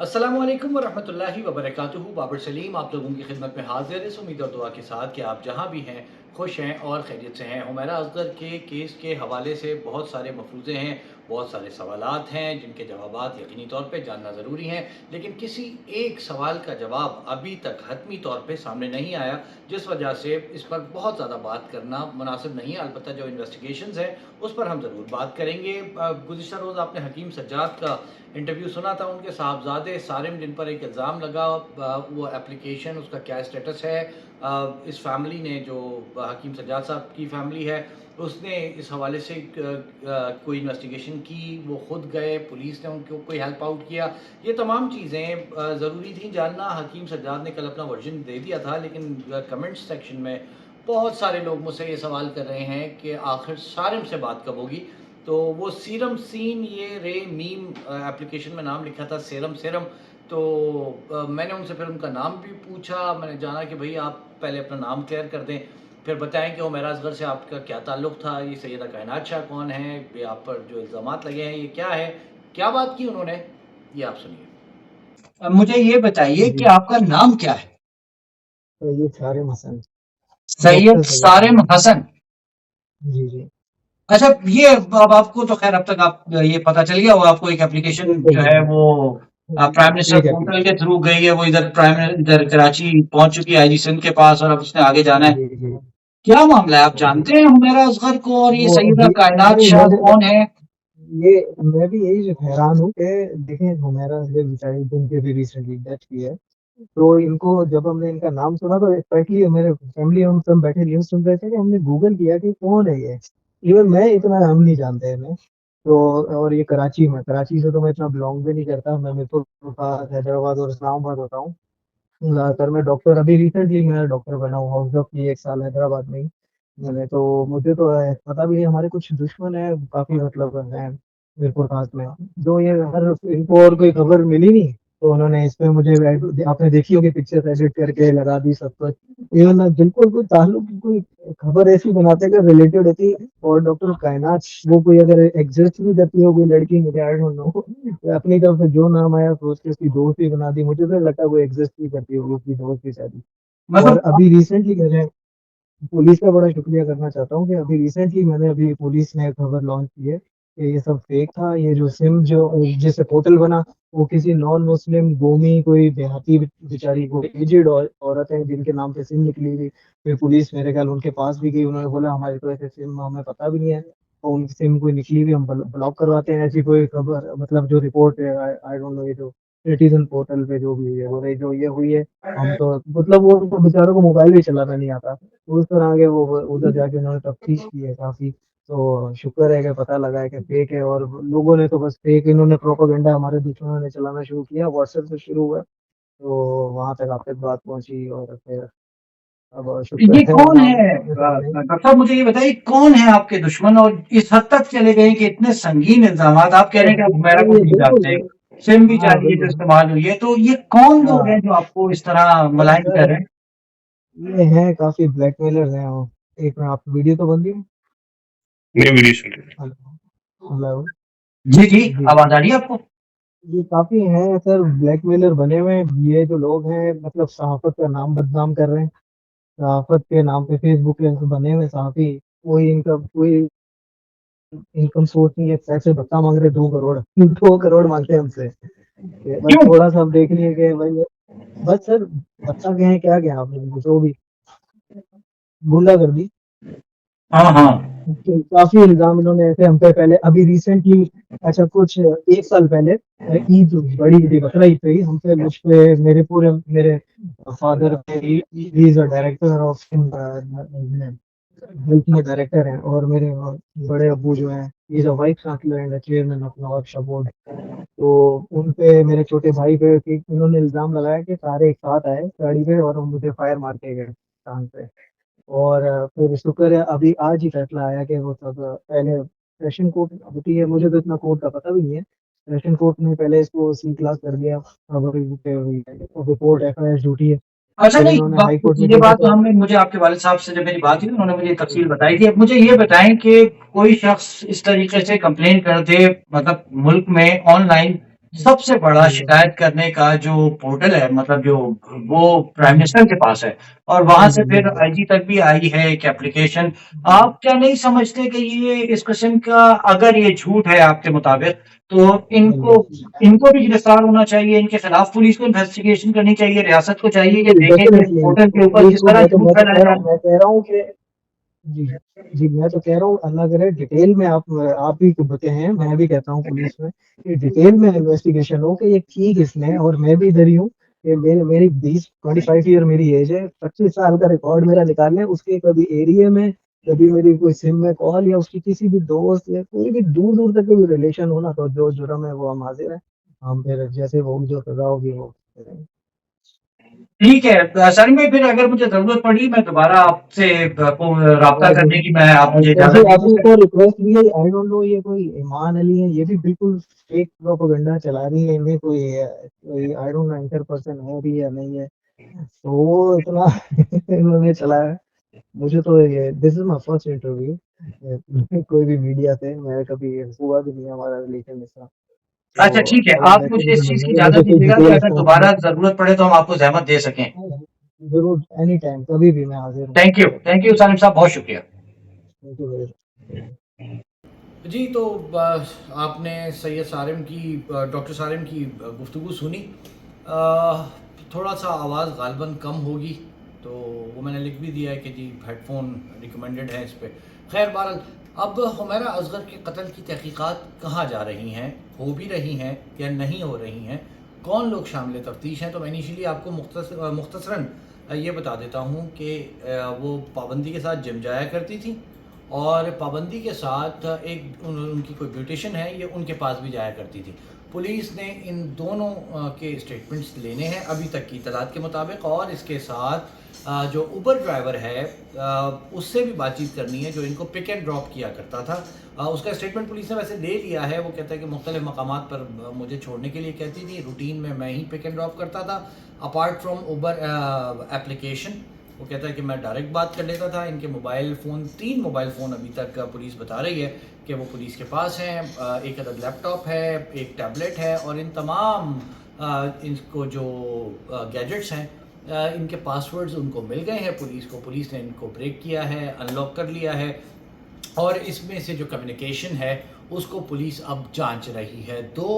अस्सलाम वालेकुम वरहमतुल्लाहि वबरकातुहू। बाबर सलीम आप लोगों की खिदमत में हाजिर है, इस उम्मीद और दुआ के साथ कि आप जहाँ भी हैं खुश हैं और खैरियत से हैं। हुमैरा अज़हर के केस के हवाले से बहुत सारे मफरूज़े हैं, बहुत सारे सवालात हैं जिनके जवाबात यकीनी तौर पे जानना ज़रूरी हैं, लेकिन किसी एक सवाल का जवाब अभी तक हतमी तौर पे सामने नहीं आया, जिस वजह से इस पर बहुत ज़्यादा बात करना मुनासिब नहीं है। अलबत्ता जो इन्वेस्टिगेशंस हैं उस पर हम ज़रूर बात करेंगे। गुज़िश्ता रोज़ आपने हकीम सज्जाद का इंटरव्यू सुना था, उनके साहबजादे सारिम जिन पर एक इल्ज़ाम लगा, वो एप्लीकेशन उसका क्या स्टेटस है। इस फैमिली ने जो हकीम सज्जाद साहब की फैमिली है उसने इस हवाले से कोई इन्वेस्टिगेशन की, वो खुद गए, पुलिस ने उनको कोई हेल्प आउट किया। ये तमाम चीज़ें ज़रूरी थी जानना। हकीम सज्जाद ने कल अपना वर्जन दे दिया था, लेकिन कमेंट्स सेक्शन में बहुत सारे लोग मुझसे ये सवाल कर रहे हैं कि आखिर सारिम से बात कब होगी। तो वो सीरम सीन ये रे मीम एप्लीकेशन में नाम लिखा था सेरम सेरम। तो मैंने उनसे फिर उनका नाम भी पूछा, मैंने जाना कि भाई आप पहले अपना नाम क्लियर कर दें, फिर बताएं कि हुमैरा असगर से आपका क्या ताल्लुक़ था, ये सैयदा कायनात शाह कौन है, ये आप पर जो इल्ज़ामात लगे हैं ये क्या है। क्या बात की उन्होंने, ये आप सुनिए। अब मुझे ये बताइए कि जी, आपका नाम क्या है? सैयद सारिम हसन, सैयद डॉक्टर सैयद सारिम सारिम। हसन। जी, जी। अच्छा, ये अब आपको तो खैर अब तक आप ये पता चल गया होगा, आपको एक एप्लीकेशन बिल्कुल, जो है बिल्कुल। वो प्राइम मिनिस्टर फेक पोर्टल के एप्लीकेशन। थ्रू गई है, वो इधर कराची पहुंच चुकी है आईजी सिंध के पास, और अब उसने आगे जाना है। जी, जी। क्या मामला है, आप जी। जानते हैं हुमैरा असगर को, और ये वो सैयदा अभी कायनात नहीं शाह मुझे कौन है? ये मैं भी यही जो हैरान हूँ कि देखें हुमैरा ये बेचारी जिनकी भी रिसेंटली डेथ की है, तो इनको जब हमने इनका नाम सुना तो एक्चुअली मेरे फैमिली हम सब बैठे न्यूज़ सुन रहे थे कि हमने गूगल किया कि कौन है ये। इवन मैं इतना हम नहीं जानते इन्हें। तो और ये कराची से तो मैं इतना बिलोंग भी नहीं करता। मैं मिरपुर, हैदराबाद और इस्लामाबाद होता हूँ। ज़्यादातर मैं डॉक्टर अभी रिसेंटली मैं डॉक्टर बना हूँ, हाउस जॉब की 1 साल हैदराबाद में ही मैंने। तो मुझे तो पता भी नहीं, हमारे कुछ दुश्मन हैं काफ़ी, मतलब हैं मीरपुर खास में, जो ये हर इनको और कोई खबर मिली नहीं, तो उन्होंने इसमें मुझे आपने देखी होगी पिक्चर एडिट करके लगा दी सब कुछ। इवन बिल्कुल कोई ताल्लुक कोई खबर ऐसी बनाते कि रिलेटेड होती, और डॉक्टर कायनात वो कोई अगर एग्जिस्ट भी करती हो कोई लड़की, मुझे आई डोंट नो, अपनी तरफ से जो नाम आया सोच के उसकी दोस्त ही बना दी। मुझे तो लगता है वो एग्जिस्ट भी करती होगी, उसकी दोस्त की शादी। और मतलब अभी रिसेंटली मैंने पुलिस का बड़ा शुक्रिया करना चाहता हूँ कि अभी रिसेंटली अभी पुलिस ने खबर लॉन्च की है कि ये सब फेक था। ये जो सिम जो जिससे पोर्टल बना, वो किसी नॉन मुस्लिम गोमी कोई देहाती बेचारी को एजेड औरत है जिनके नाम पे सिम निकली हुई। फिर पुलिस मेरे ख्याल उनके पास भी गई, उन्होंने बोला हमारी तो ऐसे सिम हमें पता भी नहीं है, और उनकी सिम कोई निकली हुई हम ब्लॉक करवाते हैं। ऐसी कोई खबर, मतलब जो रिपोर्ट है, आई डोंट नो, ये जो सिटीजन पोर्टल पे जो भी हुई है, वो जो ये हुई है, हम तो मतलब वो उनको बेचारों को मोबाइल भी चलाना नहीं आता। उस तरह आगे वो उधर जाके उन्होंने तफ्तीश की है काफी। तो शुक्र है कि पता लगा है कि फेक है, और लोगों ने तो बस फेक इन्होंने प्रोपागेंडा हमारे दुश्मनों ने चलाना शुरू किया, व्हाट्सएप से शुरू हुआ। तो वहां तक आप तक बात पहुंची, और फिर अब शुक्र ये है कौन नाम है, अपने सामने। डॉक्टर साहब मुझे ये बताइए कौन है आपके दुश्मन, और इस हद तक चले गए कि इतने संगीन इल्जाम आप कह रहे हैं कि आप हुमैरा को ये भी नहीं बिल्कुल, जानते, सिम भी हाँ चाहिए जो बिल्कुल, इस्तेमाल हुई है, तो ये कौन लोग हाँ। हैं जो आपको इस तरह ये मलाइन कर सर रहे हैं? ये हैं काफी ब्लैकमेलर्स हैं वो। एक मिनट, आप वीडियो तो बंद ही है। नहीं वीडियो चल रही हेलो, हेलो। जी जी, जी, आवाज आ रही है आपको? ये काफी हैं सर ब्लैकमेलर बने हुए हैं ये जो लोग हैं, मतलब सहाफत का नाम बदनाम कर रहे हैं। सहाफत के नाम पे फेसबुक पे बने हुए सहाफी, कोई इनका कोई इनकम सोर्स नहीं है, पैसे भत्ता मांग रहे 2 करोड़ 2 करोड़ मांगते हैं हमसे। ये बस क्यों? थोड़ा सा आप देख लिए कि भाई, बस सर पता क्या है, क्या क्या आपने जो भी गुंडागर्दी, हाँ हाँ। तो काफी इल्जाम इन्होंने ऐसे हम पे पहले अभी रिसेंटली, अच्छा कुछ 1 साल पहले ईद बड़ी ईद बकरा ईद पे ही हम पे मुझ पे मेरे फादर पे, he is a director of health में डायरेक्टर हैं, और मेरे बड़े अब्बू जो हैं is a vice chancellor and chairman of Nawab board. तो उन पे मेरे छोटे भाई पे कि उन्होंने इल्जाम लगाया कि सारे एक साथ आए गाड़ी पे और मुझे फायर मार के गए टांग पे। और फिर शुक्र है अभी आज ही फैसला आया कि वो सब पहले सेशन कोर्ट होती है, मुझे तो इतना कोर्ट का पता भी नहीं है। सेशन कोर्ट ने पहले इसको सी क्लास कर दिया, अब रिपोर्ट FIR ड्यूटी है। अच्छा, फिर नहीं, इन्होंने हाई कोर्ट में ये गए थे बात तो हमने मुझे आपके वालिद साहब से जब मेरी बात हुई उन्होंने मुझे तफसील बताई थी। अब मुझे ये बताएं कि कोई शख्स इस तरीके से कंप्लेन कर दे, मतलब मुल्क में ऑनलाइन, سب سے بڑا شکایت کرنے کا جو پورٹل ہے مطلب جو وہ پرائم منسٹر کے پاس ہے اور وہاں سے پھر آئی جی تک بھی آئی ہے ایک اپلیکیشن. آپ کیا نہیں سمجھتے کہ یہ اس قسم کا اگر یہ جھوٹ ہے آپ کے مطابق تو ان کو بھی گرفتار ہونا چاہیے, ان کے خلاف پولیس کو انویسٹیگیشن کرنی چاہیے, ریاست کو چاہیے کہ دیکھیں کہ اس پورٹل کے اوپر پولیس کس کو طرح میں جھوٹ تو پھیلایا جا رہا ہے. میں کہہ رہا ہوں کہ جی جی میں تو کہہ رہا ہوں اللہ کرے ڈیٹیل میں آپ بھی بتے ہیں, میں بھی کہتا ہوں پولیس میں کہ ڈیٹیل میں انویسٹیگیشن ہو کہ یہ کی کس نے, اور میں بھی ادھر ہی ہوں کہ میری 25 ایئر میری ایج ہے, 25 سال کا ریکارڈ میرا نکال لیں, اس کے کبھی ایریے میں کبھی میری کوئی سم میں کال یا اس کی کسی بھی دوست یا کوئی بھی دور دور تک کوئی ریلیشن ہونا, تو جو جرم ہے وہ ہم حاضر ہیں, ہم پھر جیسے وہ جو سزا ہوگی وہ کریں گے. ٹھیک ہے سلیم بھائی, پھر اگر مجھے ضرورت پڑی میں دوبارہ آپ سے رابطہ کرنے کی میں آپ مجھے ویسے اجازت آپ دیجیے. کو ریکویسٹ بھی ہے, آئی ڈونٹ نو یہ کوئی ایمان علی ہے, یہ بھی بالکل فیک پروپیگنڈا چلا رہی ہے, انہیں کوئی آئی ڈونٹ نو انٹر پرسن ہے بھی یا نہیں ہے, تو وہ اتنا انہوں نے چلایا ہے. مجھے تو یہ دس از مائی فرسٹ انٹرویو کوئی بھی میڈیا سے, میں کبھی ہوا بھی نہیں ہمارا ریلیشن اس طرح. اچھا تو ٹھیک ہے, اگر آپ ویسے مجھے اس چیز کی مجھے اجازت کوئی دیجیے گا کہ ڈیٹیل اگر دوبارہ انفارمیشن ضرورت پڑے تو ہم آپ کو زحمت دے سکیں. ضرور اینی ٹائم کبھی بھی میں حاضر ہوں. تھینک یو سالم صاحب, بہت شکریہ. تھینک یو ویری جی تو آپ نے سید سالم کی ڈاکٹر سالم کی گفتگو سنی. تھوڑا سا آواز غالباً کم ہوگی تو وہ میں نے لکھ بھی دیا ہے کہ جی ہیڈ فون ریکمینڈڈ ہے اس پہ. خیر بہرحال اب حمیرہ اصغر کے قتل کی تحقیقات کہاں جا رہی ہیں, ہو بھی رہی ہیں یا نہیں ہو رہی ہیں, کون لوگ شامل تفتیش ہیں, تو میں انیشلی آپ کو مختصراً یہ بتا دیتا ہوں کہ وہ پابندی کے ساتھ جم جایا کرتی تھی اور پابندی کے ساتھ ایک ان کی کوئی بیوٹیشن ہے, یہ ان کے پاس بھی جایا کرتی تھی. پولیس نے ان دونوں کے اسٹیٹمنٹس لینے ہیں ابھی تک کی اطلاعات کے مطابق, اور اس کے ساتھ جو اوبر ڈرائیور ہے اس سے بھی بات چیت کرنی ہے جو ان کو پک اینڈ ڈراپ کیا کرتا تھا. اس کا اسٹیٹمنٹ پولیس نے ویسے لے لیا ہے, وہ کہتا ہے کہ مختلف مقامات پر مجھے چھوڑنے کے لیے کہتی تھی, روٹین میں ہی پک اینڈ ڈراپ کرتا تھا اپارٹ فرام اوبر اپلیکیشن. وہ کہتا ہے کہ میں ڈائریکٹ بات کر لیتا تھا. ان کے موبائل فون 3 موبائل فون ابھی تک پولیس بتا رہی ہے کہ وہ پولیس کے پاس ہیں, 1 عدد لیپ ٹاپ ہے, 1 ٹیبلٹ ہے, اور ان تمام ان کو جو گیجٹس ہیں ان کے پاسورڈز ان کو مل گئے ہیں پولیس کو. پولیس نے ان کو بریک کیا ہے, ان لاک کر لیا ہے, اور اس میں سے جو کمیونیکیشن ہے اس کو پولیس اب جانچ رہی ہے. 2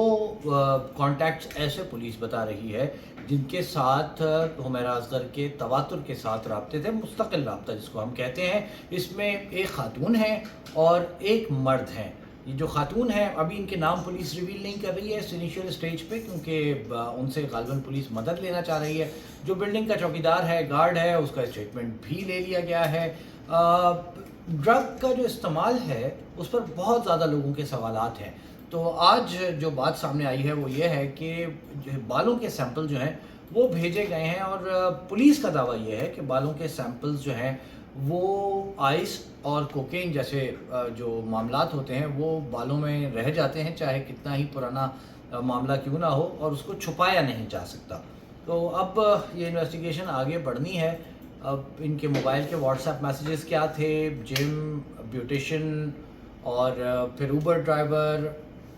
کانٹیکٹس ایسے پولیس بتا رہی ہے جن کے ساتھ حمیرہ اصغر کے تواتر کے ساتھ رابطے تھے, مستقل رابطہ جس کو ہم کہتے ہیں. اس میں ایک خاتون ہے اور ایک مرد ہے. یہ جو خاتون ہے ابھی ان کے نام پولیس ریویل نہیں کر رہی ہے اس انیشیل اسٹیج پہ, کیونکہ ان سے غالباً پولیس مدد لینا چاہ رہی ہے. جو بلڈنگ کا چوکیدار ہے, گارڈ ہے, اس کا اسٹیٹمنٹ بھی لے لیا گیا ہے. ڈرگ کا جو استعمال ہے اس پر بہت زیادہ لوگوں کے سوالات ہیں. تو آج جو بات سامنے آئی ہے وہ یہ ہے کہ بالوں کے سیمپل جو ہیں وہ بھیجے گئے ہیں, اور پولیس کا دعویٰ یہ ہے کہ بالوں کے سیمپلز جو ہیں وہ آئس اور کوکین جیسے جو معاملات ہوتے ہیں وہ بالوں میں رہ جاتے ہیں, چاہے کتنا ہی پرانا معاملہ کیوں نہ ہو, اور اس کو چھپایا نہیں جا سکتا. تو اب یہ انویسٹیگیشن آگے بڑھنی ہے. اب ان کے موبائل کے واٹس ایپ میسیجز کیا تھے, جم, بیوٹیشن, اور پھر اوبر ڈرائیور,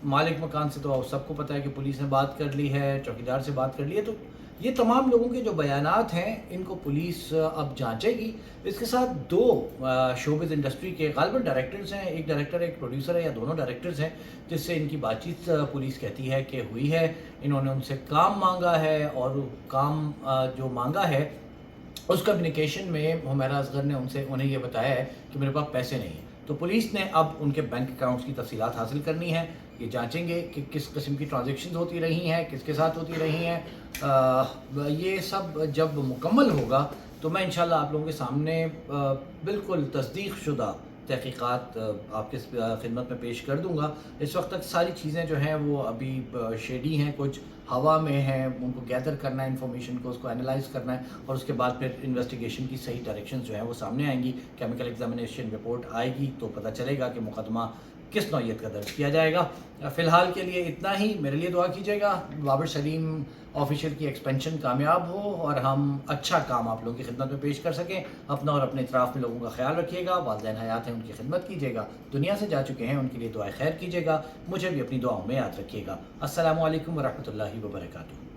مالک مکان سے تو سب کو پتہ ہے کہ پولیس نے بات کر لی ہے, چوکیدار سے بات کر لی ہے. تو یہ تمام لوگوں کے جو بیانات ہیں ان کو پولیس اب جانچے گی. اس کے ساتھ 2 شوبز انڈسٹری کے غالباً ڈائریکٹرز ہیں, ایک ڈائریکٹر ایک پروڈیوسر ہے, یا دونوں ڈائریکٹرز ہیں, جس سے ان کی بات چیت پولیس کہتی ہے کہ ہوئی ہے. انہوں نے ان سے کام مانگا ہے, اور کام جو مانگا ہے اس کمیونیکیشن میں حمیرہ اصغر نے انہیں یہ بتایا ہے کہ میرے پاس پیسے نہیں ہیں. تو پولیس نے اب ان کے بینک اکاؤنٹس کی تفصیلات حاصل کرنی ہے. یہ جانچیں گے کہ کس قسم کی ٹرانزیکشنز ہوتی رہی ہیں, کس کے ساتھ ہوتی رہی ہیں. یہ سب جب مکمل ہوگا تو میں انشاءاللہ آپ لوگوں کے سامنے بالکل تصدیق شدہ تحقیقات آپ کے خدمت میں پیش کر دوں گا. اس وقت تک ساری چیزیں جو ہیں وہ ابھی شیڈی ہیں, کچھ ہوا میں ہیں, ان کو گیدر کرنا ہے انفارمیشن کو, اس کو انالائز کرنا ہے, اور اس کے بعد پھر انویسٹیگیشن کی صحیح ڈائریکشنز جو ہیں وہ سامنے آئیں گی. کیمیکل ایگزامینیشن رپورٹ آئے گی تو پتہ چلے گا کہ مقدمہ किस नौइयत का दर्ज किया जाएगा। फ़िलहाल के लिए इतना ही। मेरे लिए दुआ कीजिएगा, बाबर सलीम ऑफिशियल की एक्सपेंशन कामयाब हो और हम अच्छा काम आप लोगों की खिदमत में पेश कर सकें। अपना और अपने इतराफ़ में लोगों का ख्याल रखिएगा। वालिदैन हयात हैं, उनकी खिदमत कीजिएगा। दुनिया से जा चुके हैं, उनके लिए दुआए खैर कीजिएगा। मुझे भी अपनी दुआओं में याद रखिएगा। अस्सलामु अलैकुम व रहमतुल्लाहि व बरकातुहू।